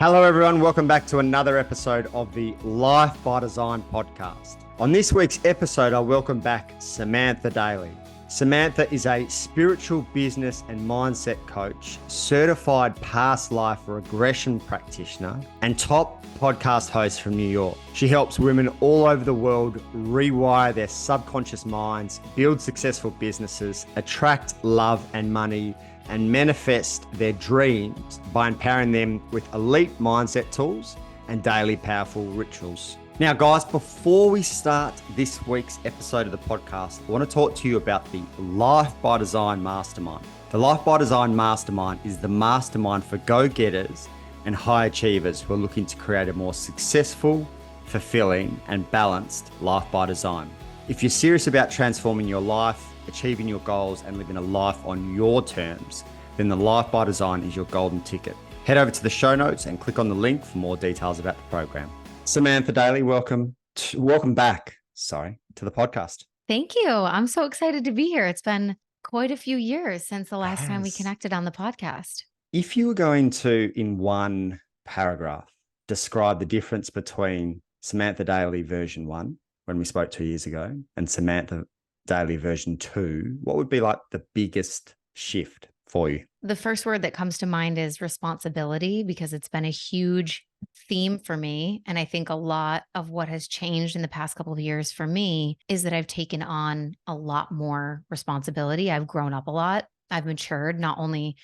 Hello, everyone. Welcome back to another episode of the Life by Design podcast. On this week's episode, I welcome back Samantha Daily. Samantha is a spiritual business and mindset coach, certified past life regression practitioner, and top podcast host from New York. She helps women all over the world rewire their subconscious minds, build successful businesses, attract love and money, and manifest their dreams by empowering them with elite mindset tools and daily powerful rituals. Now, guys, before we start this week's episode of the podcast, I want to talk to you about the Life by Design Mastermind. The Life by Design Mastermind is the mastermind for go-getters and high achievers who are looking to create a more successful, fulfilling, and balanced life by design. If you're serious about transforming your life, achieving your goals, and living a life on your terms, then the Life by Design is your golden ticket. Head over to the show notes and click on the link for more details about the program. Samantha Daily, welcome back to the podcast. Thank you. I'm so excited to be here. It's been quite a few years since the last time we connected on the podcast. If you were going to, in one paragraph, describe the difference between Samantha Daily version 1, when we spoke 2 years ago, and Samantha Daily version 2, what would be like the biggest shift for you? The first word that comes to mind is responsibility, because it's been a huge theme for me. And I think a lot of what has changed in the past couple of years for me is that I've taken on a lot more responsibility. I've grown up a lot. I've matured, not only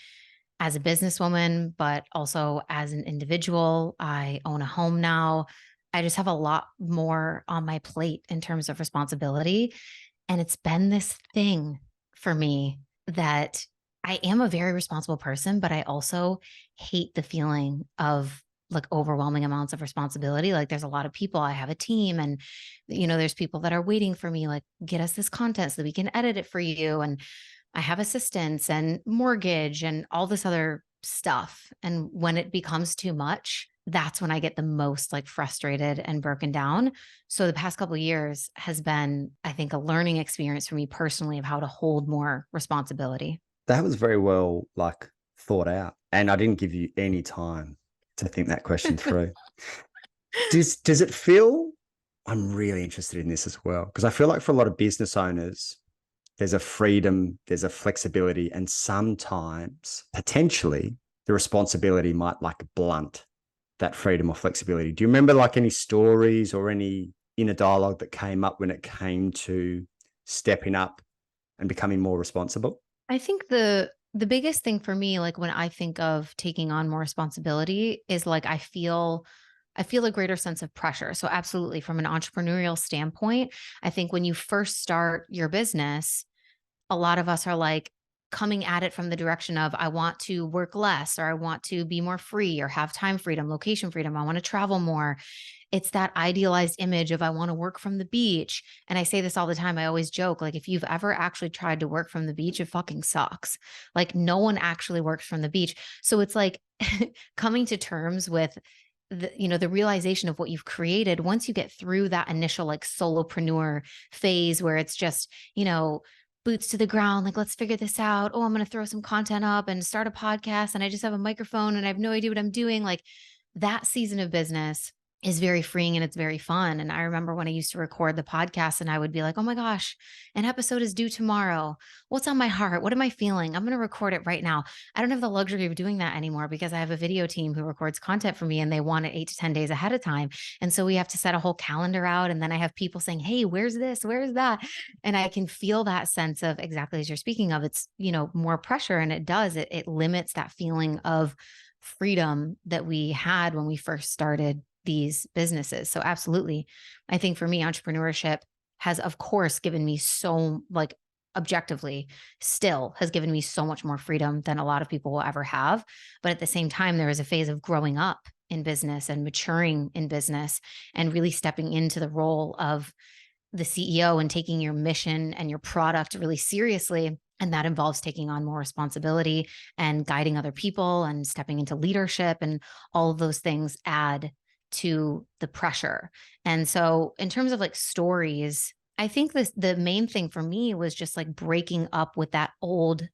as a businesswoman, but also as an individual. I own a home now. I just have a lot more on my plate in terms of responsibility. And it's been this thing for me that I am a very responsible person, but I also hate the feeling of like overwhelming amounts of responsibility. Like there's a lot of people, I have a team, and there's people that are waiting for me, like, get us this content so that we can edit it for you. And I have assistants and mortgage and all this other stuff. And when it becomes too much, that's when I get the most like frustrated and broken down. So the past couple of years has been, I think, a learning experience for me personally of how to hold more responsibility. That was very well thought out. And I didn't give you any time to think that question through. Does it feel, I'm really interested in this as well, because I feel like for a lot of business owners, there's a freedom, there's a flexibility, and sometimes potentially the responsibility might blunt that freedom or flexibility. Do you remember any stories or any inner dialogue that came up when it came to stepping up and becoming more responsible? I think the biggest thing for me, like when I think of taking on more responsibility, is like I feel a greater sense of pressure. So absolutely, from an entrepreneurial standpoint, I think when you first start your business, a lot of us are like coming at it from the direction of, I want to work less, or I want to be more free, or have time freedom, location freedom. I want to travel more. It's that idealized image of, I want to work from the beach. And I say this all the time. I always joke, like, if you've ever actually tried to work from the beach, it fucking sucks. Like, no one actually works from the beach. So it's like coming to terms with the realization of what you've created. Once you get through that initial like solopreneur phase where it's just, boots to the ground, like, let's figure this out. Oh, I'm going to throw some content up and start a podcast, and I just have a microphone and I have no idea what I'm doing. Like, that season of business is very freeing and it's very fun. And I remember when I used to record the podcast and I would be like, oh my gosh, an episode is due tomorrow. What's on my heart? What am I feeling? I'm going to record it right now. I don't have the luxury of doing that anymore because I have a video team who records content for me, and they want it 8 to 10 days ahead of time. And so we have to set a whole calendar out. And then I have people saying, hey, where's this? Where's that? And I can feel that sense of, exactly as you're speaking of, it's, more pressure. And it limits that feeling of freedom that we had when we first started these businesses. So absolutely. I think for me, entrepreneurship has, of course, given me so, objectively, still has given me so much more freedom than a lot of people will ever have. But at the same time, there was a phase of growing up in business and maturing in business and really stepping into the role of the CEO and taking your mission and your product really seriously. And that involves taking on more responsibility and guiding other people and stepping into leadership, and all of those things add to the pressure. And so in terms of stories, I think the main thing for me was just breaking up with that old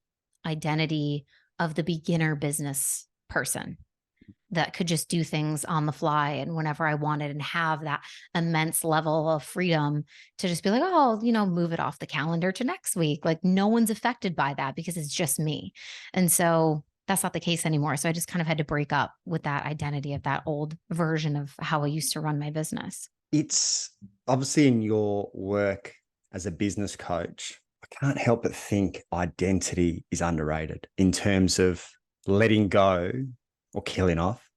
identity of the beginner business person. that could just do things on the fly and whenever I wanted and have that immense level of freedom to just be like, oh, move it off the calendar to next week. Like no one's affected by that because it's just me. And so that's not the case anymore. So I just kind of had to break up with that identity of that old version of how I used to run my business. It's obviously in your work as a business coach, I can't help but think identity is underrated in terms of letting go or killing off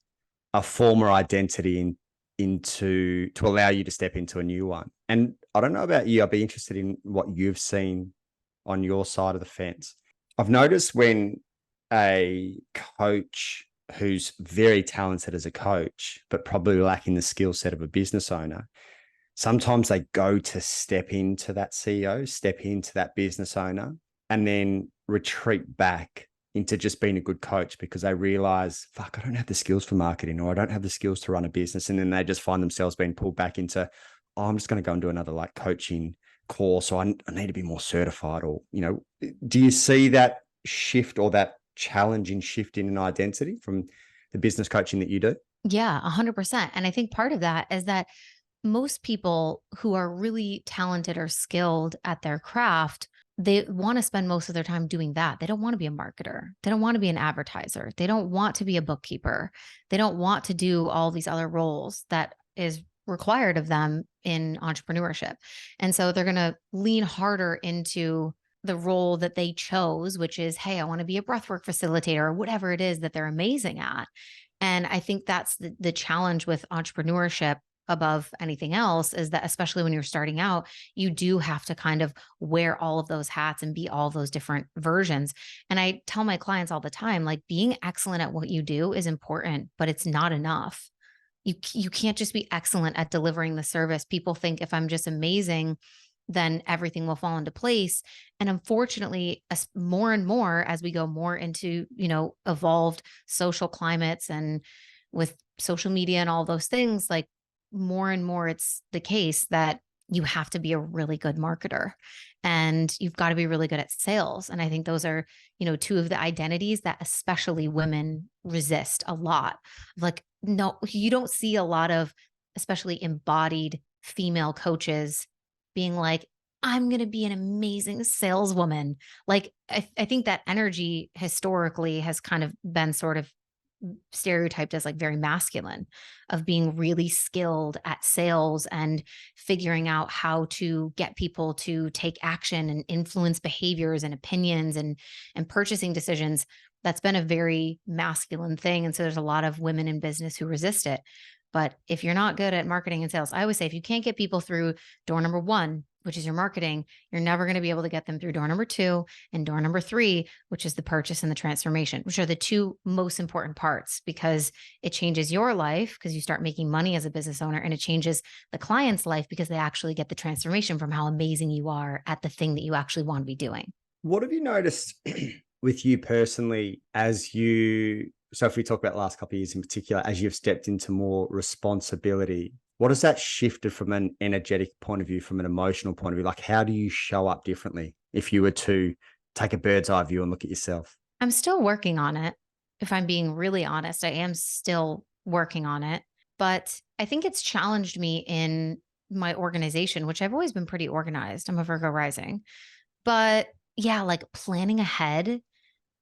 a former identity to allow you to step into a new one. And I don't know about you, I'd be interested in what you've seen on your side of the fence. I've noticed when a coach who's very talented as a coach, but probably lacking the skill set of a business owner, sometimes they go to step into that CEO, step into that business owner, and then retreat back into just being a good coach because they realize, fuck, I don't have the skills for marketing, or I don't have the skills to run a business. And then they just find themselves being pulled back into, oh, I'm just going to go and do another like coaching course, or I need to be more certified, or, do you see that shift or that challenge in shifting in identity from the business coaching that you do? Yeah, 100%. And I think part of that is that most people who are really talented or skilled at their craft, they want to spend most of their time doing that. They don't want to be a marketer. They don't want to be an advertiser. They don't want to be a bookkeeper. They don't want to do all these other roles that is required of them in entrepreneurship. And so they're going to lean harder into the role that they chose, which is, hey, I want to be a breathwork facilitator or whatever it is that they're amazing at. And I think that's the challenge with entrepreneurship above anything else, is that especially when you're starting out, you do have to kind of wear all of those hats and be all those different versions. And I tell my clients all the time, like, being excellent at what you do is important, but it's not enough. You can't just be excellent at delivering the service. People think if I'm just amazing, then everything will fall into place. And unfortunately, as more and more as we go more into, evolved social climates and with social media and all those things, like, more and more it's the case that you have to be a really good marketer and you've got to be really good at sales. And I think those are, two of the identities that especially women resist a lot. Like, no, you don't see a lot of, especially embodied female coaches being like, I'm going to be an amazing saleswoman. Like, I think that energy historically has kind of been sort of stereotyped as like very masculine, of being really skilled at sales and figuring out how to get people to take action and influence behaviors and opinions and purchasing decisions. That's been a very masculine thing. And so there's a lot of women in business who resist it. But if you're not good at marketing and sales, I always say, if you can't get people through door number one, which is your marketing, you're never going to be able to get them through door number two and door number three, which is the purchase and the transformation, which are the two most important parts, because it changes your life because you start making money as a business owner, and it changes the client's life because they actually get the transformation from how amazing you are at the thing that you actually want to be doing. What have you noticed with you personally so if we talk about the last couple of years in particular, as you've stepped into more responsibility, what has that shifted from an energetic point of view, from an emotional point of view? Like, how do you show up differently if you were to take a bird's eye view and look at yourself? I'm still working on it. If I'm being really honest, I am still working on it, but I think it's challenged me in my organization, which I've always been pretty organized. I'm a Virgo rising, but yeah, like planning ahead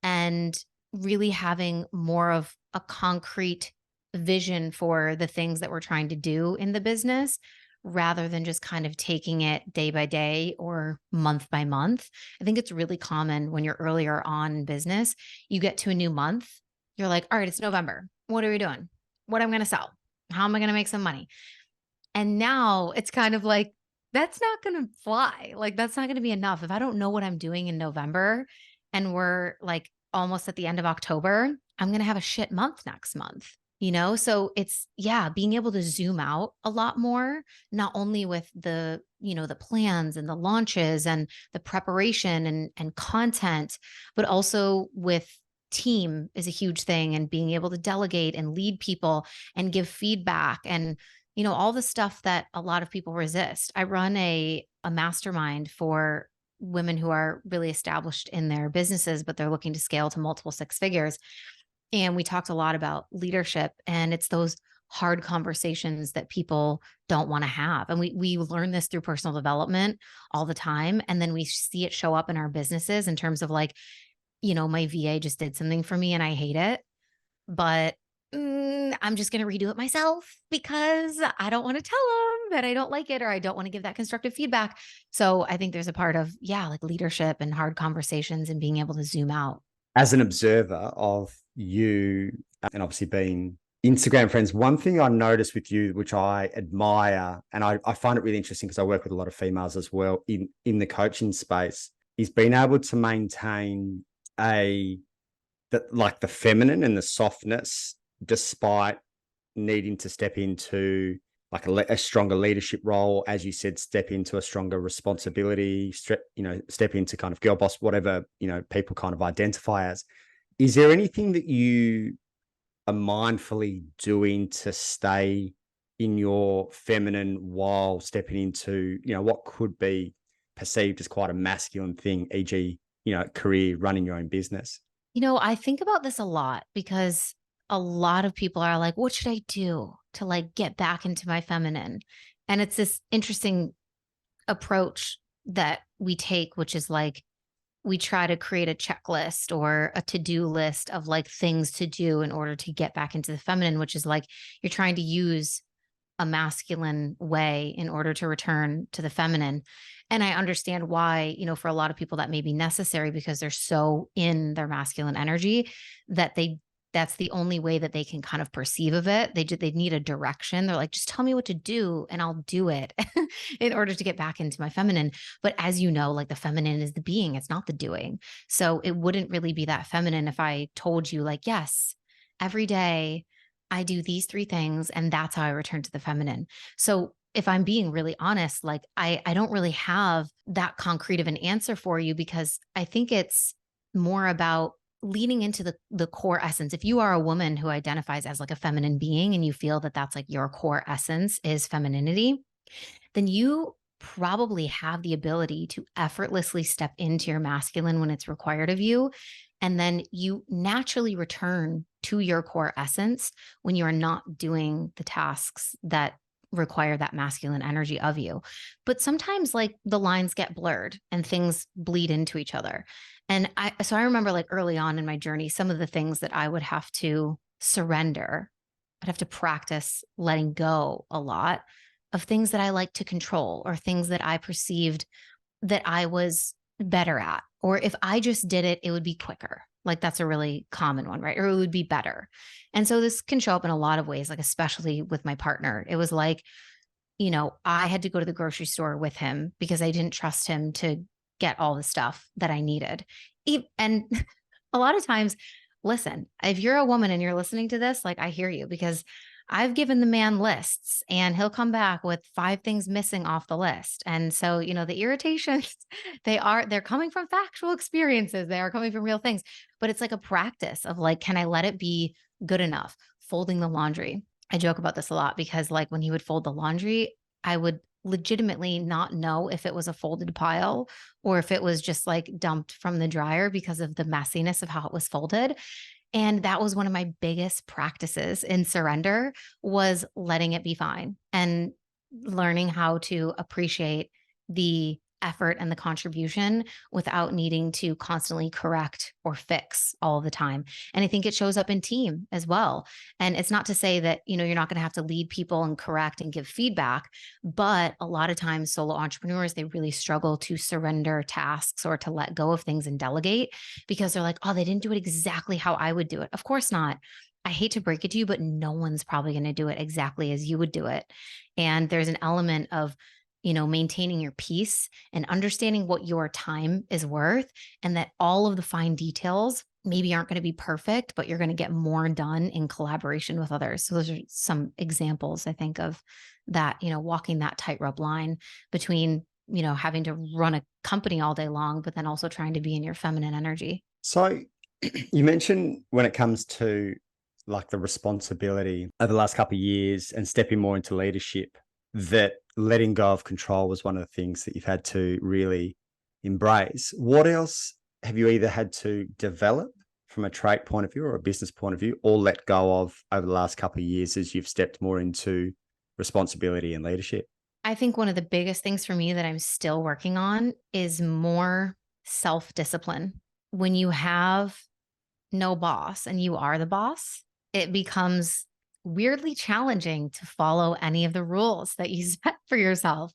and really having more of a concrete vision for the things that we're trying to do in the business, rather than just kind of taking it day by day or month by month. I think it's really common when you're earlier on in business, you get to a new month, you're like, all right, it's November. What are we doing? What am I going to sell? How am I going to make some money? And now it's kind of like, that's not going to fly. Like, that's not going to be enough. If I don't know what I'm doing in November and we're like almost at the end of October, I'm going to have a shit month next month. So it's, yeah, being able to zoom out a lot more, not only with the plans and the launches and the preparation and content, but also with team is a huge thing, and being able to delegate and lead people and give feedback and, all the stuff that a lot of people resist. I run a mastermind for women who are really established in their businesses, but they're looking to scale to multiple six figures. And we talked a lot about leadership, and it's those hard conversations that people don't want to have. And we learn this through personal development all the time. And then we see it show up in our businesses in terms of like, my VA just did something for me and I hate it, but I'm just going to redo it myself because I don't want to tell them that I don't like it, or I don't want to give that constructive feedback. So I think there's a part of, like leadership and hard conversations and being able to zoom out. As an observer of you, and obviously being Instagram friends, one thing I noticed with you, which I admire, and I find it really interesting because I work with a lot of females as well in the coaching space, is being able to maintain the feminine and the softness despite needing to step into like a stronger leadership role, as you said, step into a stronger responsibility, step into kind of girl boss, whatever, people kind of identify as. Is there anything that you are mindfully doing to stay in your feminine while stepping into, what could be perceived as quite a masculine thing, e.g., career, running your own business? I think about this a lot because a lot of people are like, what should I do to like get back into my feminine? And it's this interesting approach that we take, which is like, we try to create a checklist or a to-do list of like things to do in order to get back into the feminine, which is like you're trying to use a masculine way in order to return to the feminine. And I understand why, for a lot of people that may be necessary because they're so in their masculine energy that that's the only way that they can kind of perceive of it. They need a direction. They're like, just tell me what to do and I'll do it in order to get back into my feminine. But as you know, like the feminine is the being, it's not the doing. So it wouldn't really be that feminine if I told you like, yes, every day I do these 3 things and that's how I return to the feminine. So if I'm being really honest, like I don't really have that concrete of an answer for you because I think it's more about leaning into the core essence. If you are a woman who identifies as like a feminine being and you feel that that's like your core essence is femininity, then you probably have the ability to effortlessly step into your masculine when it's required of you. And then you naturally return to your core essence when you are not doing the tasks that require that masculine energy of you. But sometimes like the lines get blurred and things bleed into each other. And so I remember like early on in my journey, some of the things that I would have to surrender, I'd have to practice letting go a lot of things that I like to control or things that I perceived that I was better at. Or if I just did it, it would be quicker. Like that's a really common one, right? Or it would be better. And so this can show up in a lot of ways, like especially with my partner. It was like, I had to go to the grocery store with him because I didn't trust him to get all the stuff that I needed. And a lot of times, listen, if you're a woman and you're listening to this, like I hear you because I've given the man lists and he'll come back with 5 things missing off the list. And so, the irritations, they're coming from factual experiences. They are coming from real things, but it's like a practice of like, can I let it be good enough? Folding the laundry. I joke about this a lot because like when he would fold the laundry, I would legitimately not know if it was a folded pile or if it was just like dumped from the dryer because of the messiness of how it was folded. And that was one of my biggest practices in surrender was letting it be fine and learning how to appreciate the effort and the contribution without needing to constantly correct or fix all the time. And I think it shows up in team as well. And it's not to say that, you're not going to have to lead people and correct and give feedback, but a lot of times solo entrepreneurs, they really struggle to surrender tasks or to let go of things and delegate because they're like, oh, they didn't do it exactly how I would do it. Of course not. I hate to break it to you, but no one's probably going to do it exactly as you would do it. And there's an element of, maintaining your peace and understanding what your time is worth and that all of the fine details maybe aren't going to be perfect, but you're going to get more done in collaboration with others. So those are some examples, I think, of that, walking that tightrope line between, having to run a company all day long, but then also trying to be in your feminine energy. So you mentioned when it comes to like the responsibility over the last couple of years and stepping more into leadership, that letting go of control was one of the things that you've had to really embrace. What else have you either had to develop from a trait point of view or a business point of view, or let go of over the last couple of years as you've stepped more into responsibility and leadership? I think one of the biggest things for me that I'm still working on is more self-discipline. When you have no boss and you are the boss, it becomes weirdly challenging to follow any of the rules that you set for yourself.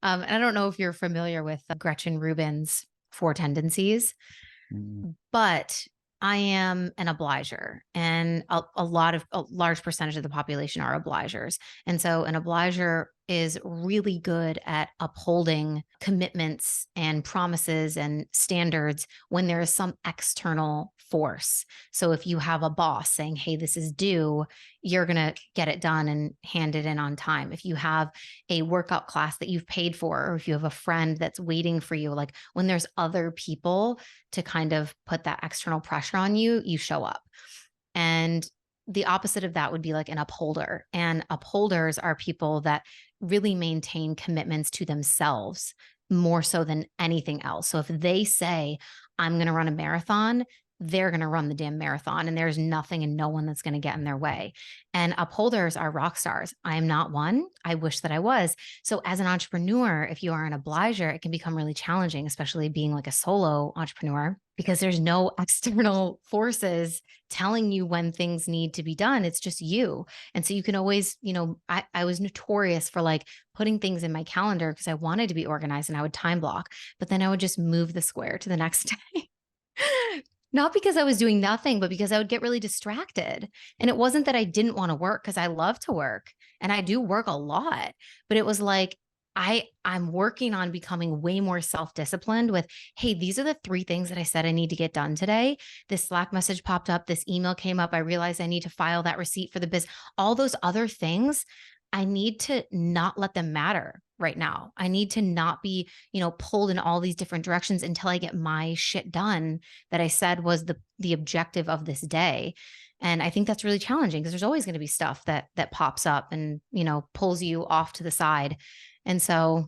And I don't know if you're familiar with Gretchen Rubin's four tendencies, Mm. but I am an obliger, and a large percentage of the population are obligers. And so an obliger is really good at upholding commitments and promises and standards when there is some external force. So if you have a boss saying, hey, this is due, you're going to get it done and hand it in on time. If you have a workout class that you've paid for, or if you have a friend that's waiting for you, like when there's other people to kind of put that external pressure on you, you show up. And the opposite of that would be like an upholder. And upholders are people that really maintain commitments to themselves more so than anything else. So if they say, I'm going to run a marathon, they're going to run the damn marathon, and there's nothing and no one that's going to get in their way. And upholders are rock stars. I am not one. I wish that I was. So as an entrepreneur, if you are an obliger, it can become really challenging, especially being like a solo entrepreneur, because there's no external forces telling you when things need to be done. It's just you. And so you can always, I was notorious for like putting things in my calendar because I wanted to be organized, and I would time block, but then I would just move the square to the next day. Not because I was doing nothing, but because I would get really distracted. And it wasn't that I didn't want to work, because I love to work and I do work a lot, but it was like, I'm working on becoming way more self-disciplined with, hey, these are the 3 things that I said I need to get done today. This Slack message popped up, this email came up. I realized I need to file that receipt for the business. All those other things, I need to not let them matter right now. I need to not be, pulled in all these different directions until I get my shit done that I said was the objective of this day. And I think that's really challenging, because there's always going to be stuff that pops up and, pulls you off to the side. And so,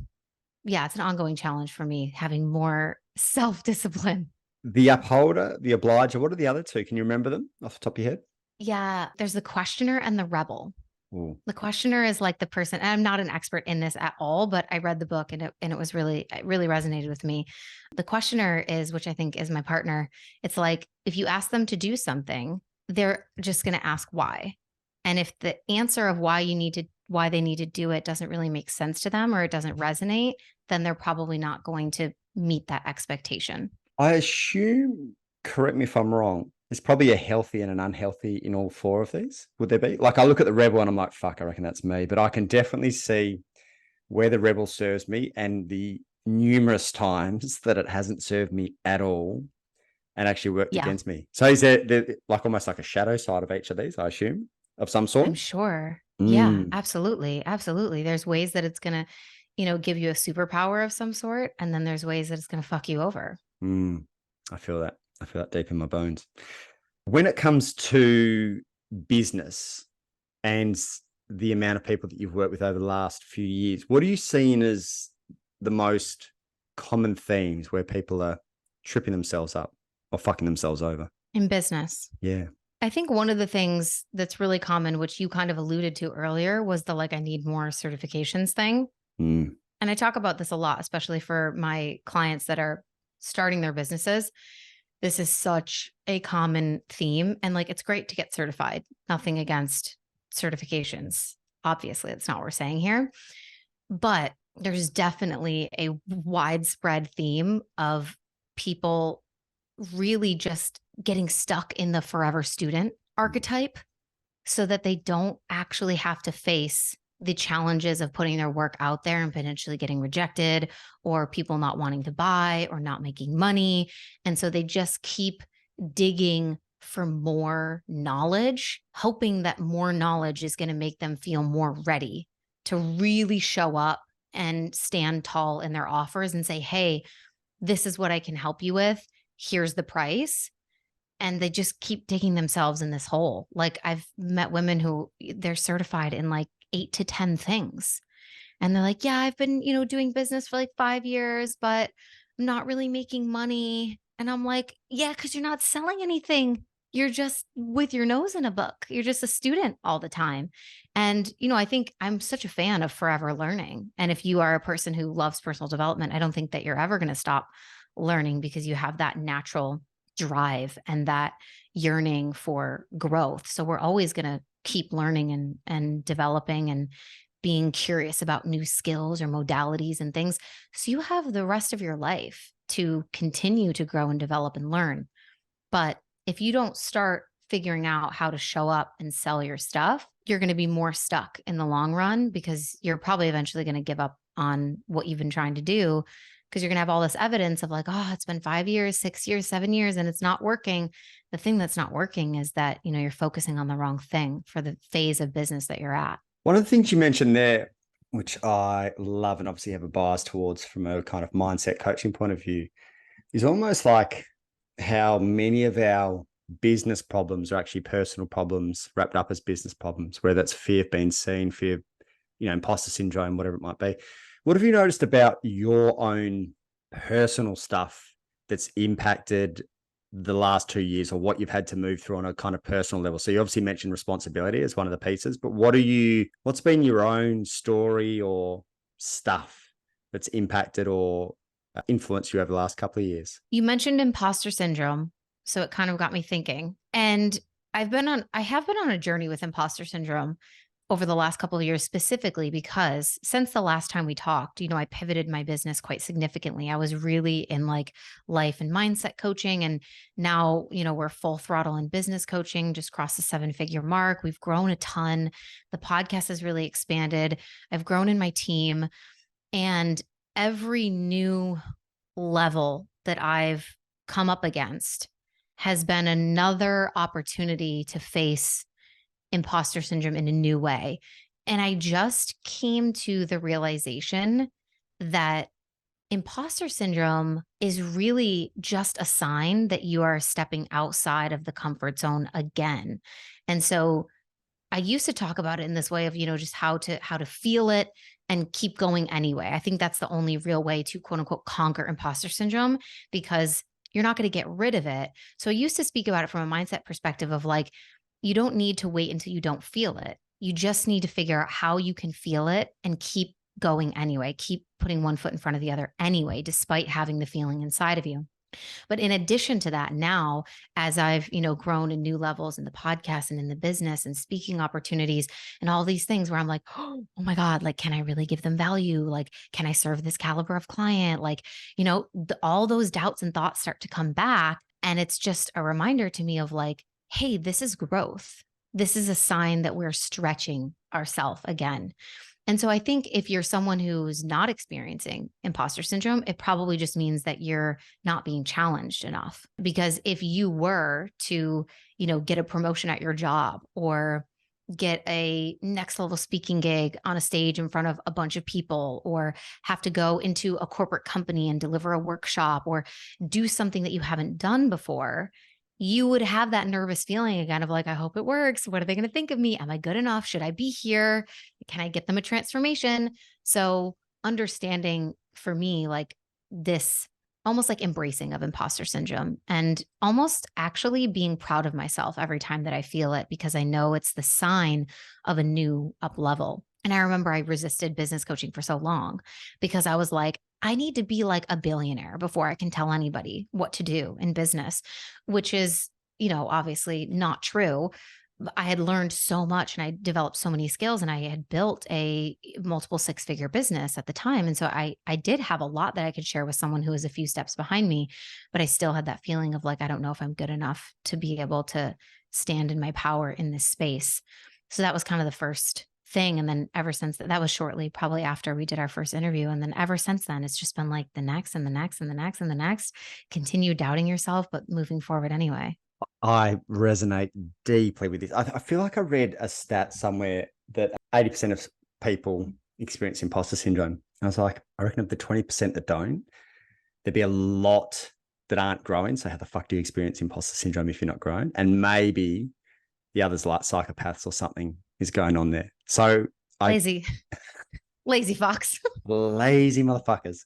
yeah, it's an ongoing challenge for me, having more self-discipline. The upholder, the obliger, what are the other 2? Can you remember them off the top of your head? Yeah, there's the questioner and the rebel. Ooh. The questioner is like the person, and I'm not an expert in this at all, but I read the book and it was really, it really resonated with me. The questioner is, which I think is my partner. It's like, if you ask them to do something, they're just going to ask why. And if the answer of why they need to do it doesn't really make sense to them, or it doesn't resonate, then they're probably not going to meet that expectation. I assume, correct me if I'm wrong, there's probably a healthy and an unhealthy in all 4 of these. Would there be? Like, I look at the rebel and I'm like, fuck, I reckon that's me. But I can definitely see where the rebel serves me, and the numerous times that it hasn't served me at all and actually worked Yeah, against me. So is there like almost like a shadow side of each of these, I assume, of some I'm sort? sure. Yeah, Mm, absolutely. Absolutely. There's ways that it's going to, give you a superpower of some sort. And then there's ways that it's going to fuck you over. mm. I feel that. I feel that deep in my bones. When it comes to business and the amount of people that you've worked with over the last few years, what are you seeing as the most common themes where people are tripping themselves up or fucking themselves over? In business, Yeah. I think one of the things that's really common, which you kind of alluded to earlier, was the like, I need more certifications thing. Mm. And I talk about this a lot, especially for my clients that are starting their businesses. This is such a common theme. And like, it's great to get certified. Nothing against certifications. Obviously, that's not what we're saying here. But there's definitely a widespread theme of people really just getting stuck in the forever student archetype, so that they don't actually have to face the challenges of putting their work out there and potentially getting rejected, or people not wanting to buy or not making money. And so they just keep digging for more knowledge, hoping that more knowledge is going to make them feel more ready to really show up and stand tall in their offers and say, hey, this is what I can help you with. Here's the price. And they just keep digging themselves in this hole. Like, I've met women who they're certified in like 8 to 10 things. And they're like, yeah, I've been, doing business for like 5 years, but I'm not really making money. And I'm like, yeah, because you're not selling anything. you're just with your nose in a book. You're just a student all the time. And, I think I'm such a fan of forever learning. And if you are a person who loves personal development, I don't think that you're ever going to stop learning because you have that natural drive and that yearning for growth. So we're always going to keep learning and developing and being curious about new skills or modalities and things. So you have the rest of your life to continue to grow and develop and learn. But if you don't start figuring out how to show up and sell your stuff, you're going to be more stuck in the long run because you're probably eventually going to give up on what you've been trying to do because you're going to have all this evidence of like, oh, it's been 5 years, 6 years, 7 years, and it's not working. The thing that's not working is that, you're focusing on the wrong thing for the phase of business that you're at. One of the things you mentioned there, which I love and obviously have a bias towards from a kind of mindset coaching point of view, is almost like how many of our business problems are actually personal problems wrapped up as business problems, whether that's fear of being seen, fear of, imposter syndrome, whatever it might be. What have you noticed about your own personal stuff that's impacted the last 2 years, or what you've had to move through on a kind of personal level? So you obviously mentioned responsibility as one of the pieces, but what's been your own story or stuff that's impacted or influenced you over the last couple of years? You mentioned imposter syndrome, so it kind of got me thinking. And I have been on a journey with imposter syndrome over the last couple of years, specifically because since the last time we talked, I pivoted my business quite significantly. I was really in like life and mindset coaching. And now, we're full throttle in business coaching, just crossed the 7-figure mark. We've grown a ton. The podcast has really expanded. I've grown in my team, and every new level that I've come up against has been another opportunity to face imposter syndrome in a new way. And I just came to the realization that imposter syndrome is really just a sign that you are stepping outside of the comfort zone again. And so I used to talk about it in this way of, just how to feel it and keep going anyway. I think that's the only real way to quote unquote conquer imposter syndrome, because you're not going to get rid of it. So I used to speak about it from a mindset perspective of like, you don't need to wait until you don't feel it. You just need to figure out how you can feel it and keep going anyway. Keep putting one foot in front of the other anyway, despite having the feeling inside of you. But in addition to that, now, as I've, grown in new levels in the podcast and in the business and speaking opportunities and all these things where I'm like, oh my God, like, can I really give them value? Like, can I serve this caliber of client? Like, all those doubts and thoughts start to come back. And it's just a reminder to me of like, hey, this is growth. This is a sign that we're stretching ourselves again. And so I think if you're someone who's not experiencing imposter syndrome, it probably just means that you're not being challenged enough. Because if you were to, get a promotion at your job or get a next level speaking gig on a stage in front of a bunch of people, or have to go into a corporate company and deliver a workshop or do something that you haven't done before, you would have that nervous feeling again of like, I hope it works. What are they going to think of me? Am I good enough? Should I be here? Can I get them a transformation? So understanding for me, like this almost like embracing of imposter syndrome and almost actually being proud of myself every time that I feel it, because I know it's the sign of a new up level. And I remember I resisted business coaching for so long because I was like, I need to be like a billionaire before I can tell anybody what to do in business, which is, obviously not true. I had learned so much and I developed so many skills and I had built a multiple 6-figure business at the time. And so I did have a lot that I could share with someone who was a few steps behind me, but I still had that feeling of like, I don't know if I'm good enough to be able to stand in my power in this space. So that was kind of the first thing. And then ever since that was shortly, probably after we did our first interview. And then ever since then, it's just been like the next and the next and the next and the next, continue doubting yourself, but moving forward anyway. I resonate deeply with this. I feel like I read a stat somewhere that 80% of people experience imposter syndrome. I was like, I reckon of the 20% that don't, there'd be a lot that aren't growing. So how the fuck do you experience imposter syndrome if you're not growing? And maybe the others like psychopaths or something is going on there. So lazy fox. Lazy motherfuckers.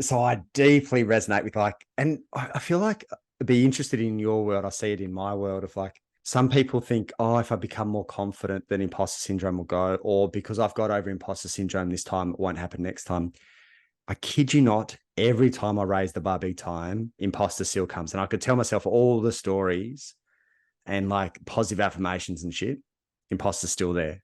So I deeply resonate with like, and I feel like be interested in your world. I see it in my world of like, some people think, oh, if I become more confident, then imposter syndrome will go, or because I've got over imposter syndrome this time, it won't happen next time. I kid you not, every time I raise the bar big time, imposter still comes. And I could tell myself all the stories and like positive affirmations and shit. Imposter's still there.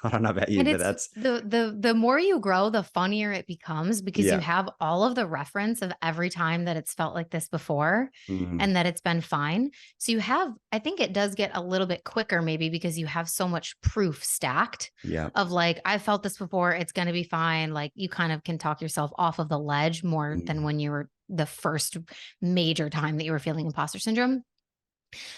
I don't know about you, And but it's that's, the more you grow, the funnier it becomes because you yeah. have all of the reference of every time that it's felt like this before Mm, and that it's been fine. So you have, I think it does get a little bit quicker maybe because you have so much proof stacked yeah. of like, I felt this before, it's going to be fine. Like you kind of can talk yourself off of the ledge more than Mm, when you were the first major time that you were feeling imposter syndrome.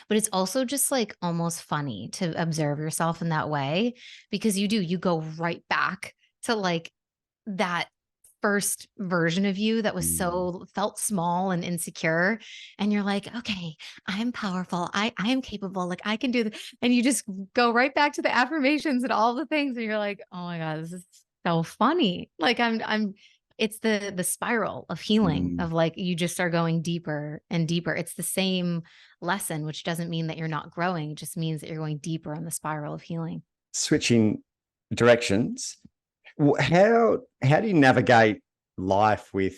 But it's also just like almost funny to observe yourself in that way because you go right back to like that first version of you that was mm, so felt small and insecure. And you're like, okay, I'm powerful. I am capable. Like I can do this. And you just go right back to the affirmations and all the things. And you're like, oh my God, this is so funny. Like it's the spiral of healing mm. of like you just are going deeper and deeper. It's the same lesson, which doesn't mean that you're not growing. It just means that you're going deeper in the spiral of healing. Switching directions. How do you navigate life with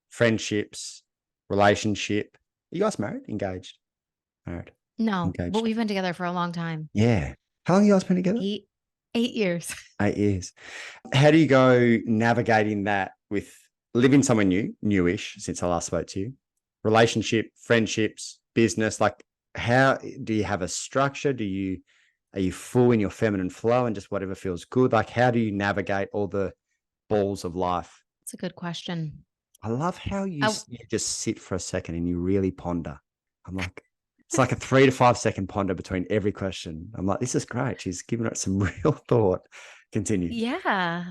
friendships, relationship? Are you guys married, engaged, married, No, but engaged? we've been together for a long time. Yeah. How long have you guys been together? 8 years. 8 years. How do you go navigating that with living somewhere new, newish since I last spoke to you? Relationship, friendships, business. Like, how do you have a structure? Are you full in your feminine flow and just whatever feels good? Like, how do you navigate all the balls of life? It's a good question. I love how I, you just sit for a second and you really ponder. I'm like, it's like a 3 to 5 second ponder between every question. I'm like, this is great. She's giving it some real thought. Continue. yeah.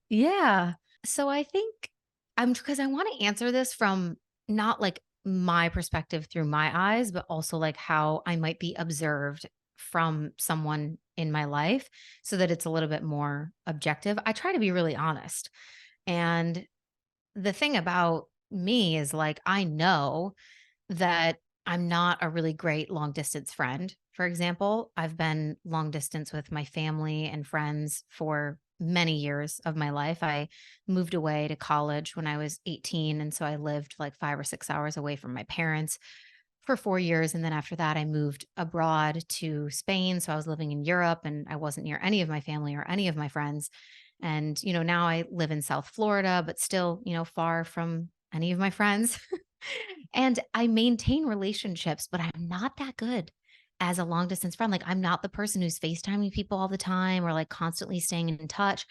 Yeah. So I think because I want to answer this from not like my perspective through my eyes, but also like how I might be observed from someone in my life so that it's a little bit more objective. I try to be really honest. And the thing about me is like, I know that I'm not a really great long distance friend. For example, I've been long distance with my family and friends for many years of my life. I moved away to college when I was 18. And so I lived like 5 or 6 hours away from my parents for 4 years. And then after that, I moved abroad to Spain. So I was living in Europe and I wasn't near any of my family or any of my friends. And, now I live in South Florida, but still, far from any of my friends. And I maintain relationships, but I'm not that good as a long distance friend. Like, I'm not the person who's FaceTiming people all the time or like constantly staying in touch.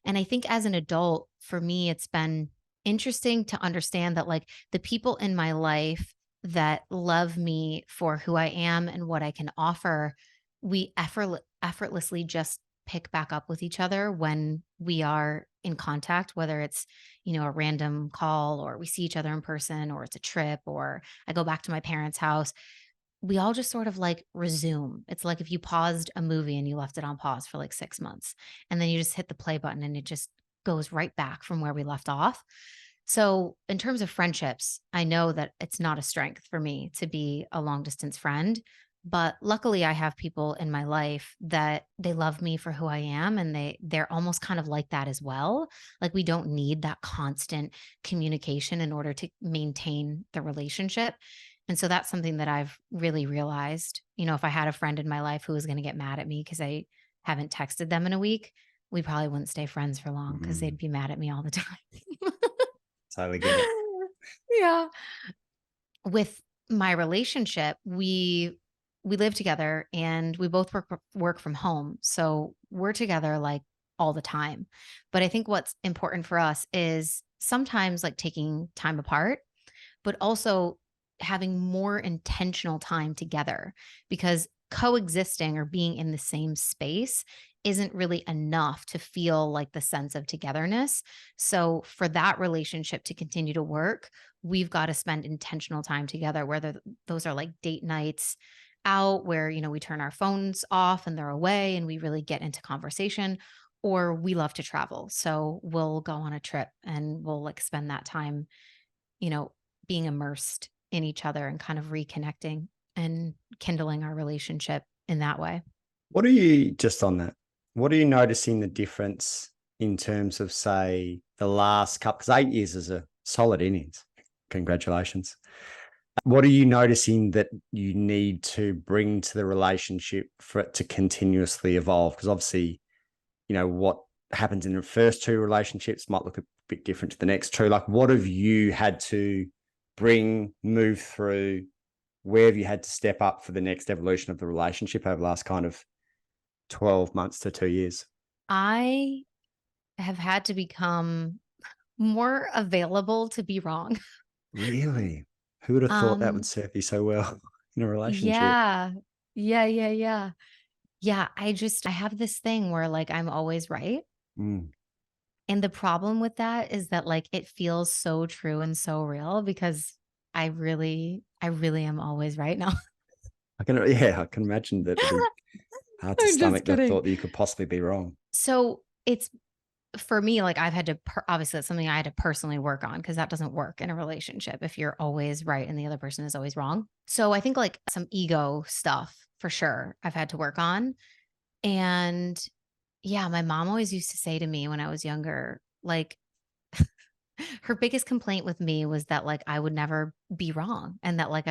And I think as an adult, for me, it's been interesting to understand that like the people in my life that love me for who I am and what I can offer, we effortlessly just pick back up with each other when we are in contact, whether it's, a random call or we see each other in person or it's a trip or I go back to my parents' house. We all just sort of like resume. It's like if you paused a movie and you left it on pause for like 6 months and then you just hit the play button and it just goes right back from where we left off. So, in terms of friendships, I know that it's not a strength for me to be a long distance friend, but luckily I have people in my life that they love me for who I am and they're almost kind of like that as well. Like we don't need that constant communication in order to maintain the relationship. And so that's something that I've really realized. If I had a friend in my life who was going to get mad at me because I haven't texted them in a week, we probably wouldn't stay friends for long because Mm, they'd be mad at me all the time. totally get it. Yeah. With my relationship, we live together and we both work from home. So we're together like all the time. But I think what's important for us is sometimes like taking time apart, but also having more intentional time together because coexisting or being in the same space isn't really enough to feel like the sense of togetherness. So, for that relationship to continue to work, we've got to spend intentional time together, whether those are like date nights out where, we turn our phones off and they're away and we really get into conversation, or we love to travel. So, we'll go on a trip and we'll like spend that time you know, being immersed in each other and kind of reconnecting and kindling our relationship in that way. What are you, just on that, what are you noticing the difference in terms of, say, the last couple, because 8 years is a solid innings. Congratulations. What are you noticing that you need to bring to the relationship for it to continuously evolve? Because obviously, what happens in the first two relationships might look a bit different to the next two. Like, what have you had to move through? Where have you had to step up for the next evolution of the relationship over the last kind of 12 months to 2 years? I have had to become more available to be wrong. Really? Who would have thought that would Um, serve you so well in a relationship? yeah. Yeah, yeah, yeah. Yeah, I have this thing where like I'm always right. Mm. And the problem with that is that like it feels so true and so real because I really am always right now. I can imagine that it'd be hard to I'm just stomach the kidding. thought that you could possibly be wrong. So it's for me, like I've had to, obviously, that's something I had to personally work on because that doesn't work in a relationship if you're always right and the other person is always wrong. So I think like some ego stuff for sure I've had to work on. And yeah, my mom always used to say to me when I was younger, like, her biggest complaint with me was that like I would never be wrong and that like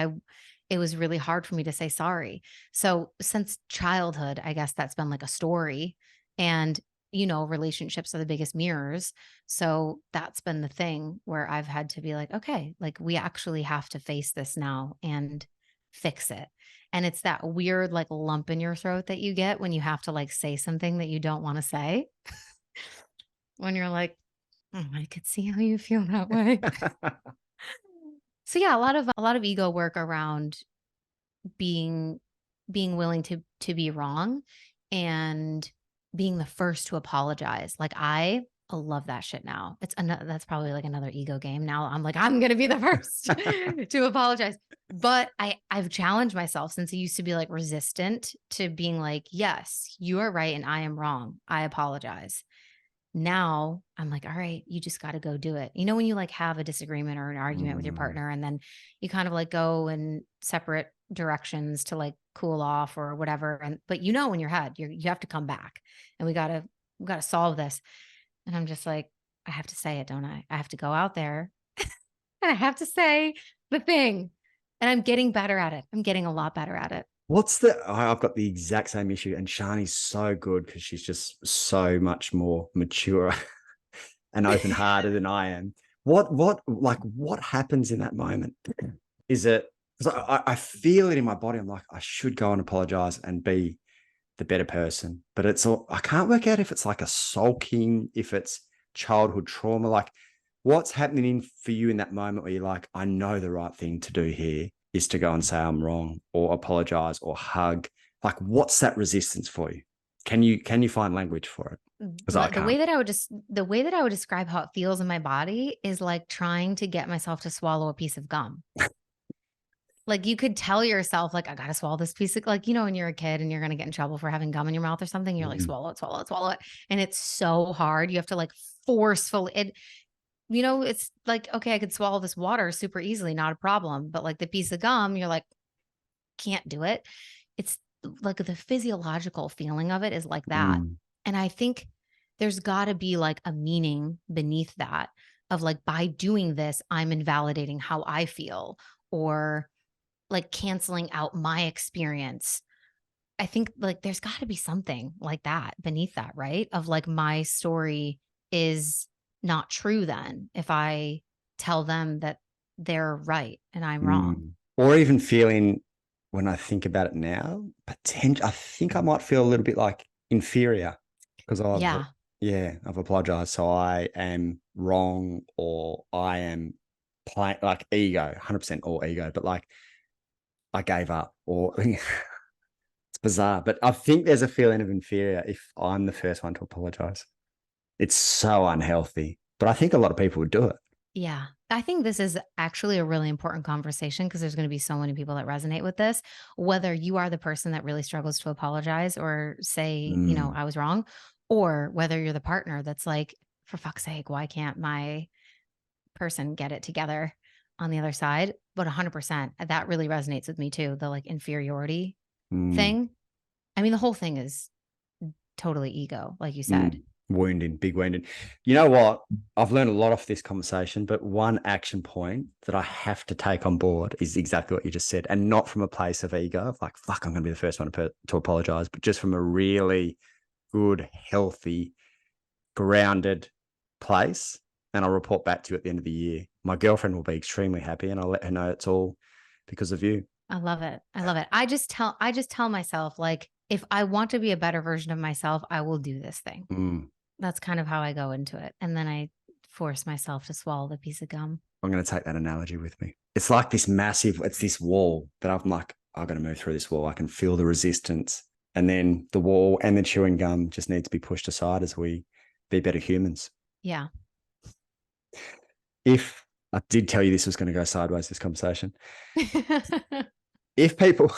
it was really hard for me to say sorry. So since childhood, I guess that's been like a story. And relationships are the biggest mirrors. So that's been the thing where I've had to be like, okay, like we actually have to face this now and fix it. And it's that weird like lump in your throat that you get when you have to like say something that you don't want to say. When you're like, "Oh, I could see how you feel that way." So yeah, a lot of ego work around being being willing to be wrong and being the first to apologize. Like I love that shit now. That's probably like another ego game. Now I'm like I'm going to be the first to apologize. But I've challenged myself since I used to be like resistant to being like, "Yes, you are right and I am wrong. I apologize." Now I'm like, all right, you just got to go do it. When you like have a disagreement or an argument with your Mm. partner and then you kind of like go in separate directions to like cool off or whatever. But in your head, you have to come back and we gotta solve this. And I'm just like, I have to say it, don't I? I have to go out there and I have to say the thing. And I'm getting better at it. I'm getting a lot better at it. I've got the exact same issue, and Shani's so good because she's just so much more mature and open-hearted than I am. What happens in that moment? Is it, because I feel it in my body. I'm like, I should go and apologize and be the better person. But I can't work out if it's like a sulking, if it's childhood trauma. Like, what's happening for you in that moment where you're like, I know the right thing to do here is to go and say I'm wrong or apologize or hug. Like, what's that resistance for you? Can you find language for it? Because I The can't. way that I would describe how it feels in my body is like trying to get myself to swallow a piece of gum. Like you could tell yourself, like, I gotta swallow this piece of like, when you're a kid and you're gonna get in trouble for having gum in your mouth or something, you're like, Mm, swallow it, swallow it, swallow it. And it's so hard. You have to like forcefully it's like, okay, I could swallow this water super easily, not a problem. But like the piece of gum, you're like, can't do it. It's like the physiological feeling of it is like that. mm, And I think there's got to be like a meaning beneath that of like, by doing this, I'm invalidating how I feel or like canceling out my experience. I think like there's got to be something like that beneath that, right? Of like my story is not true then if I tell them that they're right and I'm wrong. mm. Or even feeling, when I think about it now, I think I might feel a little bit like inferior because Yeah. I've apologized. So I am wrong, or I am playing like ego, 100% all ego, but like I gave up, or it's bizarre. But I think there's a feeling of inferior if I'm the first one to apologize. It's so unhealthy, but I think a lot of people would do it. Yeah. I think this is actually a really important conversation because there's going to be so many people that resonate with this. Whether you are the person that really struggles to apologize or say, Mm, I was wrong, or whether you're the partner that's like, for fuck's sake, why can't my person get it together? on the other side, but 100%. That really resonates with me too. The like inferiority thing. I mean, the whole thing is totally ego, like you said. Wounding, big wounding. You know what? I've learned a lot off this conversation, but one action point that I have to take on board is exactly what you just said, and not from a place of ego, of like, fuck, I'm going to be the first one to apologize, but just from a really good, healthy, grounded place. And I'll report back to you at the end of the year. My girlfriend will be extremely happy, and I'll let her know it's all because of you. I love it. I love it. I just tell myself, like, if I want to be a better version of myself, I will do this thing. That's kind of how I go into it. And then I force myself to swallow the piece of gum. I'm going to take that analogy with me. It's like this massive, it's this wall that I'm like, I've got to move through this wall. I can feel the resistance. And then the wall and the chewing gum just need to be pushed aside as we be better humans. Yeah. If I did tell you this was going to go sideways, this conversation, if people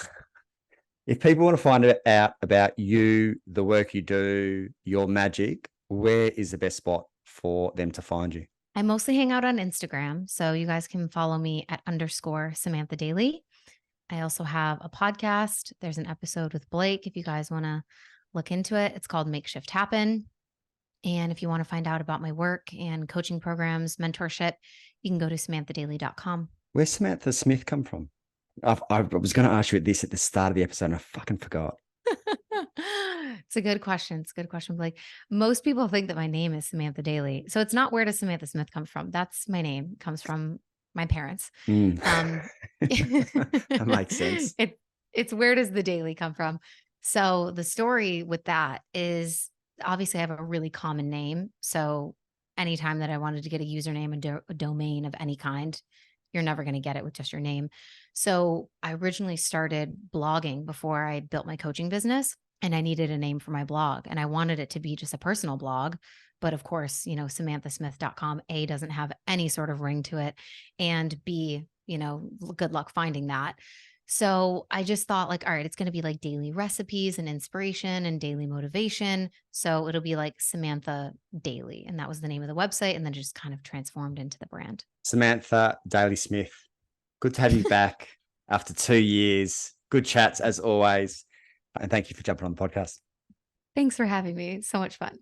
want to find out about you, the work you do, your magic, where is the best spot for them to find you? I mostly hang out on Instagram. So you guys can follow me at _Samantha Daily. I also have a podcast. There's an episode with Blake if you guys want to look into it. It's called Makeshift Happen. And if you want to find out about my work and coaching programs, mentorship, you can go to samanthadaily.com. Where's Samantha Smith come from? I was going to ask you this at the start of the episode and I fucking forgot. It's a good question. It's a good question, Blake. Most people think that my name is Samantha Daily. So it's not, where does Samantha Smith come from? That's my name. It comes from my parents. That makes sense. It's where does the daily come from? So the story with that is, obviously I have a really common name. So anytime that I wanted to get a username and a domain of any kind, you're never going to get it with just your name. So I originally started blogging before I built my coaching business, and I needed a name for my blog, and I wanted it to be just a personal blog. But of course, samanthasmith.com, A, doesn't have any sort of ring to it, and B, good luck finding that. So I just thought, like, all right, it's going to be like daily recipes and inspiration and daily motivation. So it'll be like Samantha Daily. And that was the name of the website. And then just kind of transformed into the brand. Samantha Daily Smith, good to have you back after 2 years. Good chats as always. And thank you for jumping on the podcast. Thanks for having me. So much fun.